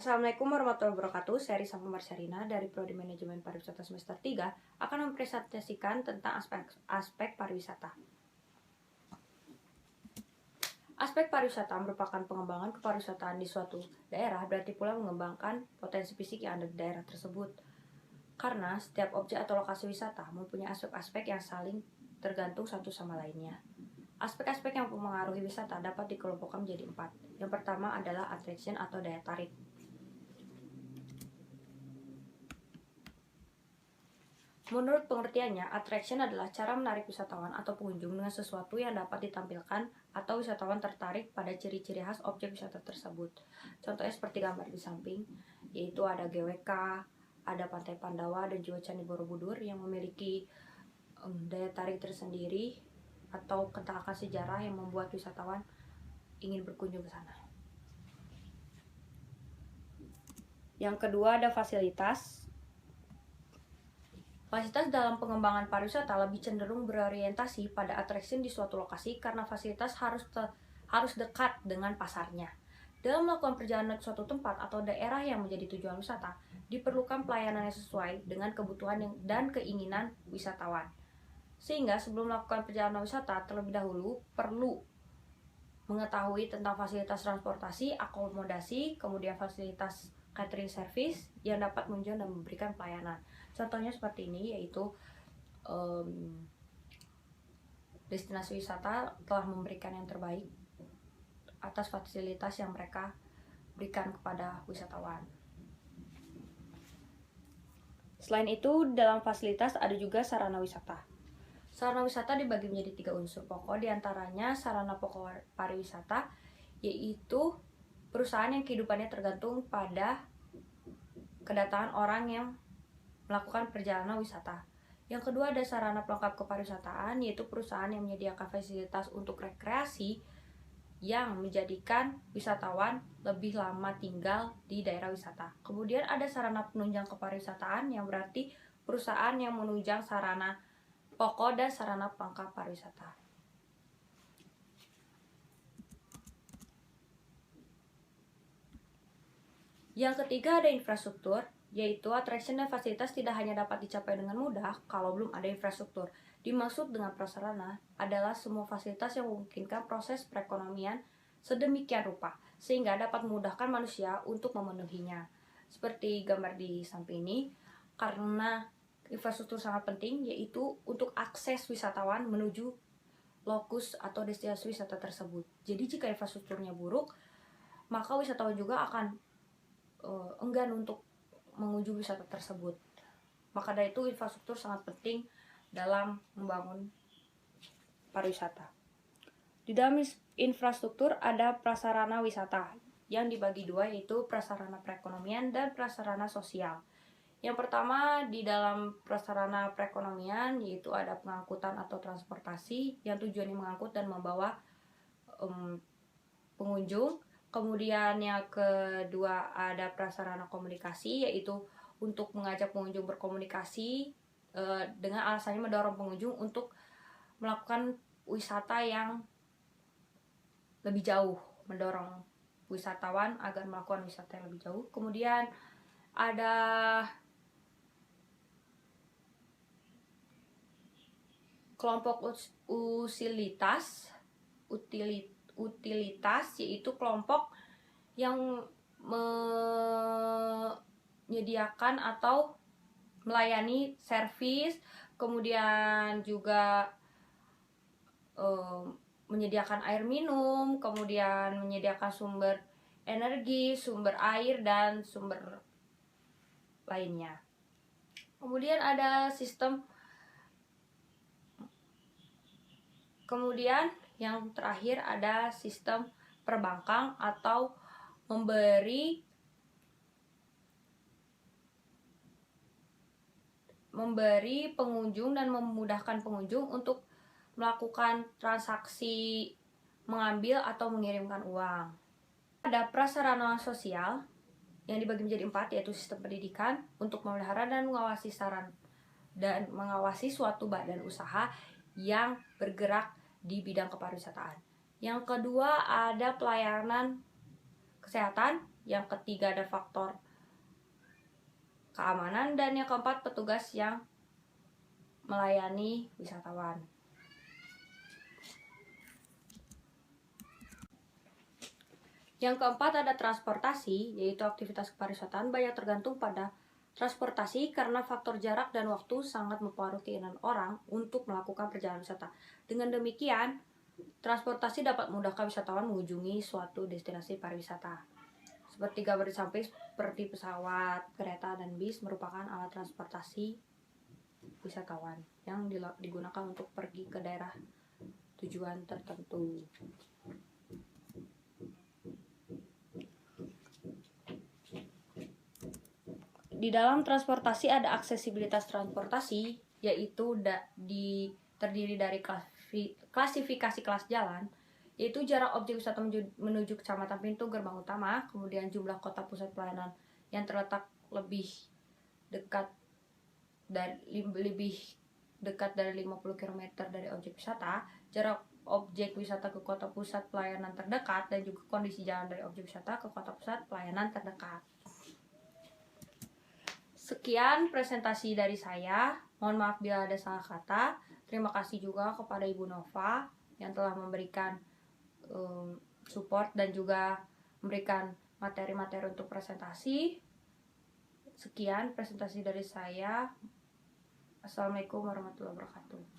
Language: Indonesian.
Assalamualaikum warahmatullahi wabarakatuh. Saya Risa Marsyarina dari Prodi Manajemen Pariwisata semester 3 akan mempresentasikan tentang aspek pariwisata. Aspek pariwisata merupakan pengembangan kepariwisataan di suatu daerah, berarti pula mengembangkan potensi fisik yang ada di daerah tersebut. Karena setiap objek atau lokasi wisata mempunyai aspek-aspek yang saling tergantung satu sama lainnya. Aspek-aspek yang mempengaruhi wisata dapat dikelompokkan menjadi 4. Yang pertama adalah attraction atau daya tarik. Menurut pengertiannya, attraction adalah cara menarik wisatawan atau pengunjung dengan sesuatu yang dapat ditampilkan atau wisatawan tertarik pada ciri-ciri khas objek wisata tersebut. Contohnya seperti gambar di samping, yaitu ada GWK, ada Pantai Pandawa, dan juga Candi Borobudur yang memiliki daya tarik tersendiri atau kentang sejarah yang membuat wisatawan ingin berkunjung ke sana. Yang kedua ada fasilitas. Fasilitas dalam pengembangan pariwisata lebih cenderung berorientasi pada attraction di suatu lokasi karena fasilitas harus dekat dengan pasarnya. Dalam melakukan perjalanan ke suatu tempat atau daerah yang menjadi tujuan wisata, diperlukan pelayanan yang sesuai dengan kebutuhan dan keinginan wisatawan. Sehingga sebelum melakukan perjalanan wisata, terlebih dahulu perlu mengetahui tentang fasilitas transportasi, akomodasi, kemudian fasilitas catering service yang dapat menunjang dan memberikan pelayanan. Contohnya seperti ini, yaitu destinasi wisata telah memberikan yang terbaik atas fasilitas yang mereka berikan kepada wisatawan. Selain itu, dalam fasilitas ada juga sarana wisata. Sarana wisata dibagi menjadi 3 unsur pokok, diantaranya sarana pokok pariwisata, yaitu perusahaan yang kehidupannya tergantung pada kedatangan orang yang melakukan perjalanan wisata. Yang kedua ada sarana pelengkap kepariwisataan, yaitu perusahaan yang menyediakan fasilitas untuk rekreasi yang menjadikan wisatawan lebih lama tinggal di daerah wisata. Kemudian ada sarana penunjang kepariwisataan, yang berarti perusahaan yang menunjang sarana pokok dan sarana pelengkap pariwisata. Yang ketiga ada infrastruktur, yaitu attraction dan fasilitas tidak hanya dapat dicapai dengan mudah kalau belum ada infrastruktur. Dimaksud dengan prasarana adalah semua fasilitas yang memungkinkan proses perekonomian sedemikian rupa sehingga dapat memudahkan manusia untuk memenuhinya. Seperti gambar di samping ini, karena infrastruktur sangat penting, yaitu untuk akses wisatawan menuju lokus atau destinasi wisata tersebut. Jadi jika infrastrukturnya buruk, maka wisatawan juga akan enggan untuk mengunjungi wisata tersebut. Maka dari itu infrastruktur sangat penting dalam membangun pariwisata. Di dalam infrastruktur ada prasarana wisata yang dibagi 2, yaitu prasarana perekonomian dan prasarana sosial. Yang pertama di dalam prasarana perekonomian, yaitu ada pengangkutan atau transportasi yang tujuannya mengangkut dan membawa pengunjung. Kemudian yang kedua ada prasarana komunikasi, yaitu untuk mengajak pengunjung berkomunikasi dengan alasannya mendorong pengunjung untuk melakukan wisata yang lebih jauh, mendorong wisatawan agar melakukan wisata yang lebih jauh. Kemudian ada kelompok utilitas, yaitu kelompok yang menyediakan atau melayani servis, kemudian juga menyediakan air minum, kemudian menyediakan sumber energi, sumber air, dan sumber lainnya. Kemudian ada yang terakhir ada sistem perbankan atau memberi pengunjung dan memudahkan pengunjung untuk melakukan transaksi mengambil atau mengirimkan uang. Ada prasarana sosial yang dibagi menjadi 4, yaitu sistem pendidikan untuk memelihara dan mengawasi suatu badan usaha yang bergerak di bidang kepariwisataan. Yang kedua ada pelayanan kesehatan yang ketiga ada faktor keamanan, dan yang keempat petugas yang melayani wisatawan. Yang keempat ada transportasi, yaitu aktivitas kepariwisataan banyak tergantung pada transportasi karena faktor jarak dan waktu sangat mempengaruhi keinginan orang untuk melakukan perjalanan wisata. Dengan demikian, transportasi dapat memudahkan wisatawan mengunjungi suatu destinasi pariwisata. Seperti gambar disamping, seperti pesawat, kereta, dan bis merupakan alat transportasi wisatawan yang digunakan untuk pergi ke daerah tujuan tertentu. Di dalam transportasi ada aksesibilitas transportasi, yaitu terdiri dari klasifikasi kelas jalan, yaitu jarak objek wisata menuju kecamatan pintu gerbang utama, kemudian jumlah kota pusat pelayanan yang terletak lebih dekat dari 50 km dari objek wisata, jarak objek wisata ke kota pusat pelayanan terdekat, dan juga kondisi jalan dari objek wisata ke kota pusat pelayanan terdekat. Sekian presentasi dari saya. Mohon maaf bila ada salah kata. Terima kasih juga kepada Ibu Nova yang telah memberikan support dan juga memberikan materi-materi untuk presentasi. Sekian presentasi dari saya. Assalamualaikum warahmatullahi wabarakatuh.